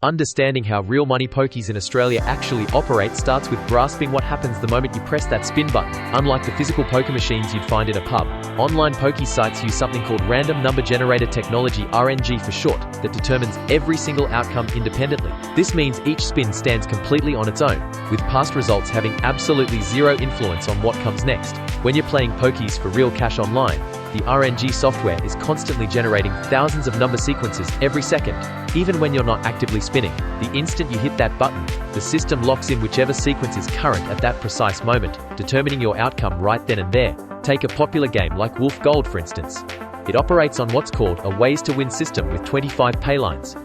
Understanding how real money pokies in Australia actually operate starts with grasping what happens the moment you press that spin button. Unlike the physical poker machines you'd find in a pub, online pokie sites use something called Random Number Generator Technology, RNG for short, that determines every single outcome independently. This means each spin stands completely on its own, with past results having absolutely zero influence on what comes next. When you're playing pokies for real cash online, the RNG software is constantly generating thousands of number sequences every second. Even when you're not actively spinning, the instant you hit that button, the system locks in whichever sequence is current at that precise moment, determining your outcome right then and there. Take a popular game like Wolf Gold, for instance. It operates on what's called a ways-to-win system with 25 paylines.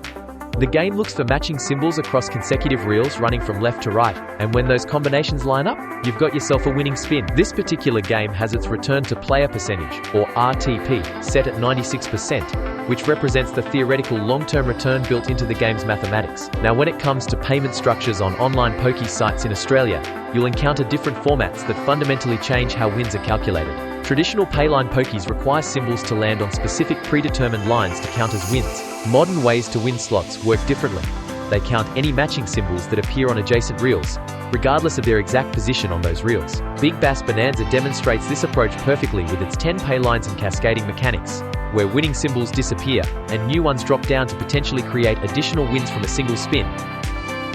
The game looks for matching symbols across consecutive reels running from left to right, and when those combinations line up, you've got yourself a winning spin. This particular game has its return to player percentage, or RTP, set at 96%, which represents the theoretical long-term return built into the game's mathematics. Now, when it comes to payment structures on online pokie sites in Australia, you'll encounter different formats that fundamentally change how wins are calculated. Traditional payline pokies require symbols to land on specific predetermined lines to count as wins. Modern ways-to-win slots work differently. They count any matching symbols that appear on adjacent reels, regardless of their exact position on those reels. Big Bass Bonanza demonstrates this approach perfectly with its 10 paylines and cascading mechanics, where winning symbols disappear and new ones drop down to potentially create additional wins from a single spin.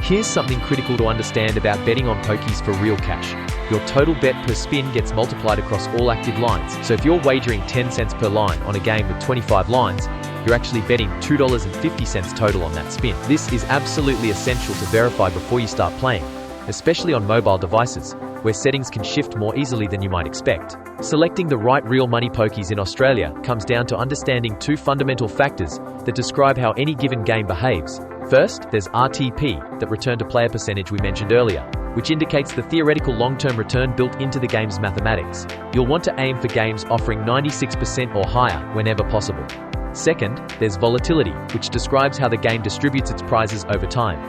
Here's something critical to understand about betting on pokies for real cash. Your total bet per spin gets multiplied across all active lines. So if you're wagering 10 cents per line on a game with 25 lines, you're actually betting $2.50 total on that spin. This is absolutely essential to verify before you start playing, especially on mobile devices, where settings can shift more easily than you might expect. Selecting the right real money pokies in Australia comes down to understanding two fundamental factors that describe how any given game behaves. First, there's RTP, that return to player percentage we mentioned earlier, which indicates the theoretical long-term return built into the game's mathematics. You'll want to aim for games offering 96% or higher whenever possible. Second, there's volatility, which describes how the game distributes its prizes over time.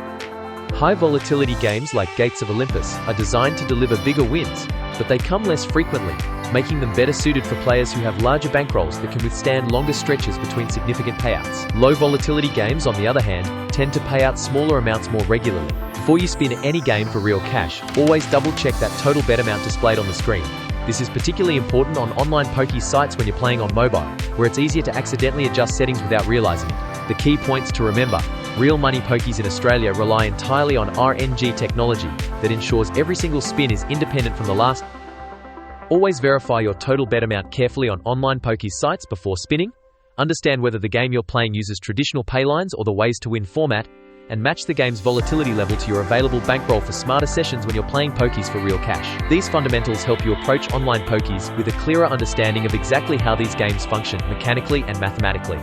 High volatility games like Gates of Olympus are designed to deliver bigger wins, but they come less frequently, making them better suited for players who have larger bankrolls that can withstand longer stretches between significant payouts. Low volatility games, on the other hand, tend to pay out smaller amounts more regularly. Before you spin any game for real cash, always double-check that total bet amount displayed on the screen. This is particularly important on online pokie sites when you're playing on mobile, where it's easier to accidentally adjust settings without realizing it. The key points to remember: real money pokies in Australia rely entirely on RNG technology that ensures every single spin is independent from the last. Always verify your total bet amount carefully on online pokie sites before spinning. Understand whether the game you're playing uses traditional paylines or the ways-to-win format, and match the game's volatility level to your available bankroll for smarter sessions when you're playing pokies for real cash. These fundamentals help you approach online pokies with a clearer understanding of exactly how these games function mechanically and mathematically.